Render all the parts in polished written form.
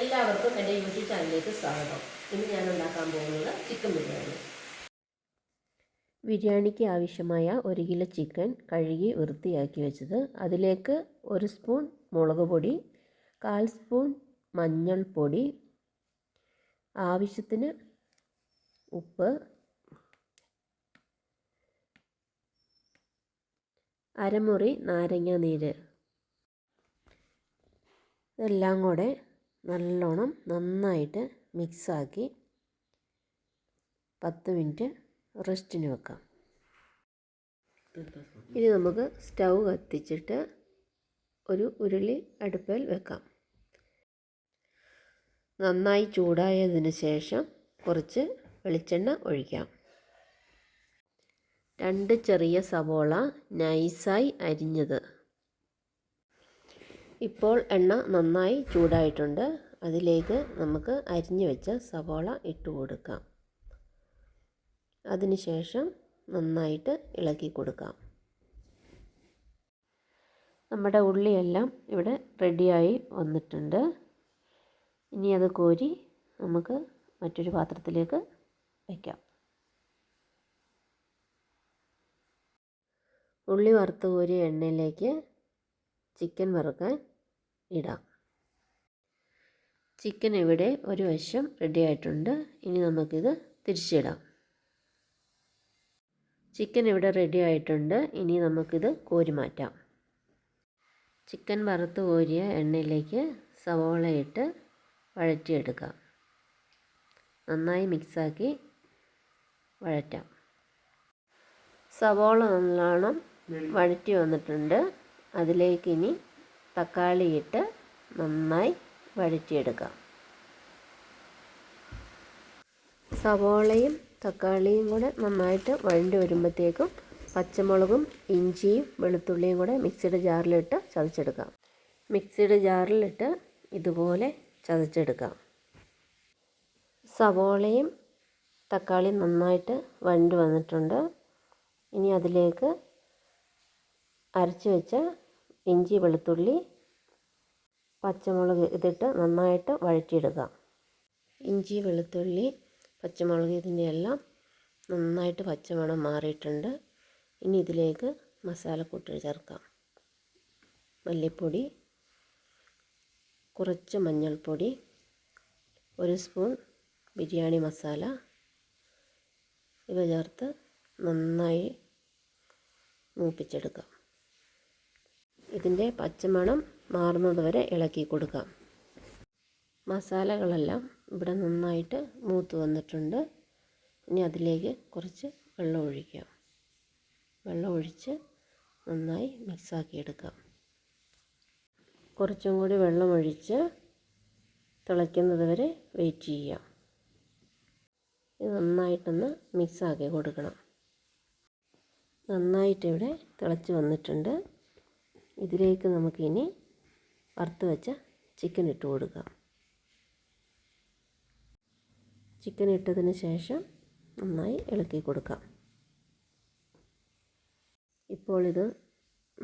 എല്ലാവർക്കും എൻ്റെ യൂട്യൂബ് ചാനലിലേക്ക് സ്വാഗതം. ഇന്ന് ഞാൻ ഉണ്ടാക്കാൻ പോകുന്നത് ചിക്കൻ ബിരിയാണി. ബിരിയാണിക്ക് ആവശ്യമായ 1 കിലോ ചിക്കൻ കഴുകി വൃത്തിയാക്കി വെച്ചത്, അതിലേക്ക് 1 സ്പൂൺ മുളക് പൊടി, 1/4 സ്പൂൺ മഞ്ഞൾപ്പൊടി, ആവശ്യത്തിന് ഉപ്പ്, അരമുറി നാരങ്ങ നീര്, ഇതെല്ലാം കൂടെ നല്ലോണം നന്നായിട്ട് മിക്സാക്കി 10 മിനിറ്റ് റെസ്റ്റിന് വെക്കാം. ഇനി നമുക്ക് സ്റ്റൗ കത്തിച്ചിട്ട് ഒരു ഉരുളി അടുപ്പിൽ വെക്കാം. നന്നായി ചൂടായതിന് ശേഷം കുറച്ച് വെളിച്ചെണ്ണ ഒഴിക്കാം. 2 ചെറിയ സവോള നൈസായി അരിഞ്ഞത്. ഇപ്പോൾ എണ്ണ നന്നായി ചൂടായിട്ടുണ്ട്. അതിലേക്ക് നമുക്ക് അരിഞ്ഞു വെച്ച സവോള ഇട്ട് കൊടുക്കാം. അതിനുശേഷം നന്നായിട്ട് ഇളക്കി കൊടുക്കാം. നമ്മുടെ ഉള്ളിയെല്ലാം ഇവിടെ റെഡിയായി വന്നിട്ടുണ്ട്. ഇനി അത് കോരി നമുക്ക് മറ്റൊരു പാത്രത്തിലേക്ക് വയ്ക്കാം. ഉള്ളി വറുത്ത് കോരിയ എണ്ണയിലേക്ക് ചിക്കൻ വറുക്കാൻ ഇടാം. ചിക്കൻ ഇവിടെ ഒരു വശം റെഡി ആയിട്ടുണ്ട്. ഇനി നമുക്കിത് തിരിച്ചിടാം. ചിക്കൻ ഇവിടെ റെഡി ആയിട്ടുണ്ട്. ഇനി നമുക്കിത് കോരി മാറ്റാം. ചിക്കൻ വറുത്ത് കോരിയ എണ്ണയിലേക്ക് സവോള ഇട്ട് വഴറ്റിയെടുക്കാം. നന്നായി മിക്സാക്കി വഴറ്റാം. സവോള നല്ലോണം വഴറ്റി വന്നിട്ടുണ്ട്. അതിലേക്ക് ഇനി തക്കാളി ഇട്ട് നന്നായി വഴറ്റിയെടുക്കാം. സവോളയും തക്കാളിയും കൂടെ നന്നായിട്ട് വഴണ്ടി വരുമ്പോഴത്തേക്കും പച്ചമുളകും ഇഞ്ചിയും വെളുത്തുള്ളിയും കൂടെ മിക്സിയുടെ ജാറിലിട്ട് ചതച്ചെടുക്കാം. മിക്സിയുടെ ജാറിലിട്ട് ഇതുപോലെ ചതച്ചെടുക്കാം. സവോളയും തക്കാളിയും നന്നായിട്ട് വഴണ്ടി വന്നിട്ടുണ്ട്. ഇനി അതിലേക്ക് അരച്ച് വെച്ച ഇഞ്ചി വെളുത്തുള്ളി പച്ചമുളക് ഇതിട്ട് നന്നായിട്ട് വഴറ്റിയെടുക്കാം. ഇഞ്ചി വെളുത്തുള്ളി പച്ചമുളക് ഇതിൻ്റെ എല്ലാം നന്നായിട്ട് പച്ചമണം മാറിയിട്ടുണ്ട്. ഇനി ഇതിലേക്ക് മസാലക്കൂട്ട് ചേർക്കാം. മല്ലിപ്പൊടി, കുറച്ച് മഞ്ഞൾപ്പൊടി, 1 സ്പൂൺ ബിരിയാണി മസാല ഇവ ചേർത്ത് നന്നായി മൂപ്പിച്ചെടുക്കാം. ഇതിൻ്റെ പച്ചമണം മാറുന്നത് വരെ ഇളക്കി കൊടുക്കാം. മസാലകളെല്ലാം ഇവിടെ നന്നായിട്ട് മൂത്ത് വന്നിട്ടുണ്ട്. ഇനി അതിലേക്ക് കുറച്ച് വെള്ളം ഒഴിക്കാം. വെള്ളം ഒഴിച്ച് നന്നായി മിക്സാക്കി എടുക്കാം. കുറച്ചും കൂടി വെള്ളം ഒഴിച്ച് തിളയ്ക്കുന്നത് വരെ വെയിറ്റ് ചെയ്യാം. ഇത് നന്നായിട്ടൊന്ന് മിക്സാക്കി കൊടുക്കണം. നന്നായിട്ട് ഇവിടെ തിളച്ച് വന്നിട്ടുണ്ട്. ഇതിലേക്ക് നമുക്കിനി വറുത്ത് വെച്ച ചിക്കൻ ഇട്ട് കൊടുക്കാം. ചിക്കൻ ഇട്ടതിന് ശേഷം നന്നായി ഇളക്കി കൊടുക്കാം. ഇപ്പോൾ ഇത്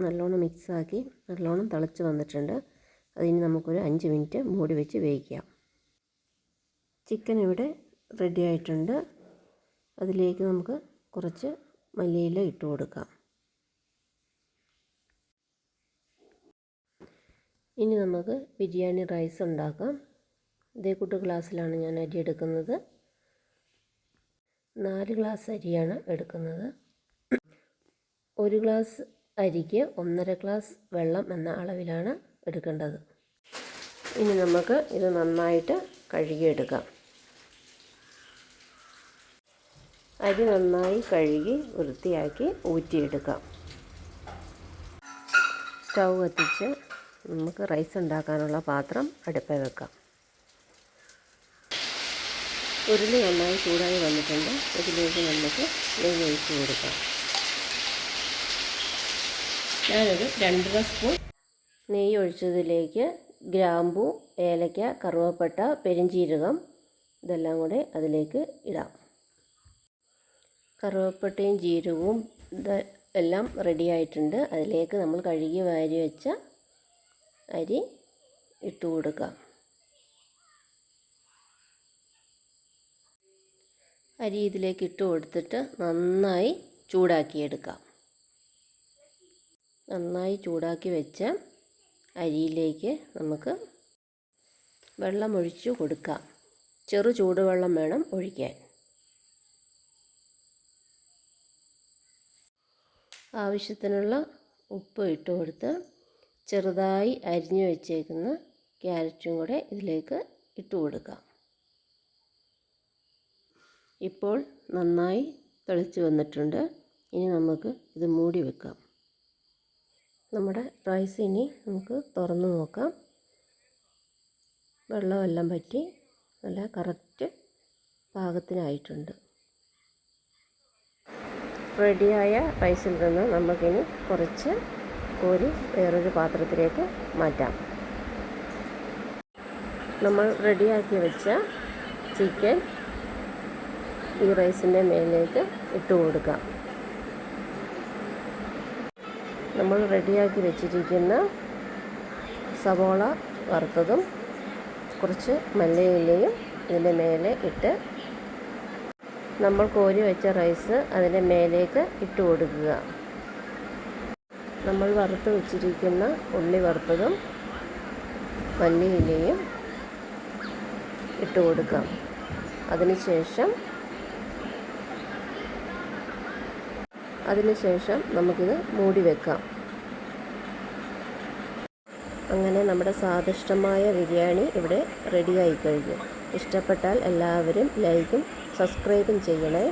നല്ലോണം മിക്സാക്കി നല്ലോണം തിളച്ച് വന്നിട്ടുണ്ട്. അതിന് നമുക്കൊരു 5 മിനിറ്റ് മൂടി വെച്ച് വേവിക്കാം. ചിക്കൻ ഇവിടെ റെഡി ആയിട്ടുണ്ട്. അതിലേക്ക് നമുക്ക് കുറച്ച് മല്ലിയില ഇട്ട് കൊടുക്കാം. ഇനി നമുക്ക് ബിരിയാണി റൈസ് ഉണ്ടാക്കാം. ഇതേ കൂട്ട് ഗ്ലാസ്സിലാണ് ഞാൻ അരി എടുക്കുന്നത്. 4 ഗ്ലാസ് അരിയാണ് എടുക്കുന്നത്. 1 ഗ്ലാസ് അരിക്ക് 1.5 ഗ്ലാസ് വെള്ളം എന്ന അളവിലാണ് എടുക്കേണ്ടത്. ഇനി നമുക്ക് ഇത് നന്നായിട്ട് കഴുകിയെടുക്കാം. അരി നന്നായി കഴുകി വൃത്തിയാക്കി ഊറ്റിയെടുക്കാം. സ്റ്റൗ കത്തിച്ച് നമുക്ക് റൈസ് ഉണ്ടാക്കാനുള്ള പാത്രം അടുപ്പിൽ വെക്കാം. ഉരുളി നന്നായി ചൂടായി വന്നിട്ടുണ്ട്. ഇതിലേക്ക് നമുക്ക് നെയ്യ് ഒഴിച്ച് കൊടുക്കാം. ഞാനൊരു 2.5 സ്പൂൺ നെയ്യ് ഒഴിച്ചതിലേക്ക് ഗ്രാമ്പൂ, ഏലക്ക, കറുവപ്പട്ട, പെരുംജീരകം ഇതെല്ലാം കൂടെ അതിലേക്ക് ഇടാം. കറുവപ്പട്ടയും ജീരകവും എല്ലാം റെഡി ആയിട്ടുണ്ട്. അതിലേക്ക് നമ്മൾ കഴുകി വാരി വെച്ച അരി ഇട്ട് കൊടുക്കാം. അരി ഇതിലേക്ക് ഇട്ട് കൊടുത്തിട്ട് നന്നായി ചൂടാക്കിയെടുക്കാം. നന്നായി ചൂടാക്കി വെച്ച അരിയിലേക്ക് നമുക്ക് വെള്ളം ഒഴിച്ചു കൊടുക്കാം. ചെറു ചൂടുവെള്ളം വേണം ഒഴിക്കാൻ. ആവശ്യത്തിനുള്ള ഉപ്പ് ഇട്ട് കൊടുത്ത് ചെറുതായി അരിഞ്ഞു വെച്ചേക്കുന്ന ക്യാരറ്റും കൂടെ ഇതിലേക്ക് ഇട്ട് കൊടുക്കാം. ഇപ്പോൾ നന്നായി തിളച്ച് വന്നിട്ടുണ്ട്. ഇനി നമുക്ക് ഇത് മൂടി വെക്കാം. നമ്മുടെ റൈസ് ഇനി നമുക്ക് തുറന്ന് നോക്കാം. വെള്ളമെല്ലാം പറ്റി നല്ല കറക്റ്റ് പാകത്തിനായിട്ടുണ്ട്. റെഡിയായ റൈസിൽ നിന്ന് നമുക്കിനി കുറച്ച് കോരി വേറൊരു പാത്രത്തിലേക്ക് മാറ്റാം. നമ്മൾ റെഡിയാക്കി വെച്ച ചിക്കൻ ഈ റൈസിൻ്റെ മേലേക്ക് ഇട്ട് കൊടുക്കാം. നമ്മൾ റെഡിയാക്കി വെച്ചിരിക്കുന്ന സവോള വറുത്തതും കുറച്ച് മല്ലിയിലയും ഇതിൻ്റെ മേലെ ഇട്ട് നമ്മൾ കോരി വെച്ച റൈസ് അതിൻ്റെ മേലേക്ക് ഇട്ട് കൊടുക്കുക. നമ്മൾ വറുത്ത് വെച്ചിരിക്കുന്ന ഉള്ളി വറുത്തതും മല്ലിയിലയും ഇട്ട് കൊടുക്കാം. അതിനുശേഷം നമുക്കിത് മൂടി വെക്കാം. അങ്ങനെ നമ്മുടെ സ്വാദിഷ്ടമായ ബിരിയാണി ഇവിടെ റെഡിയായി കഴിഞ്ഞു. ഇഷ്ടപ്പെട്ടാൽ എല്ലാവരും ലൈക്കും സബ്സ്ക്രൈബും ചെയ്യണേ.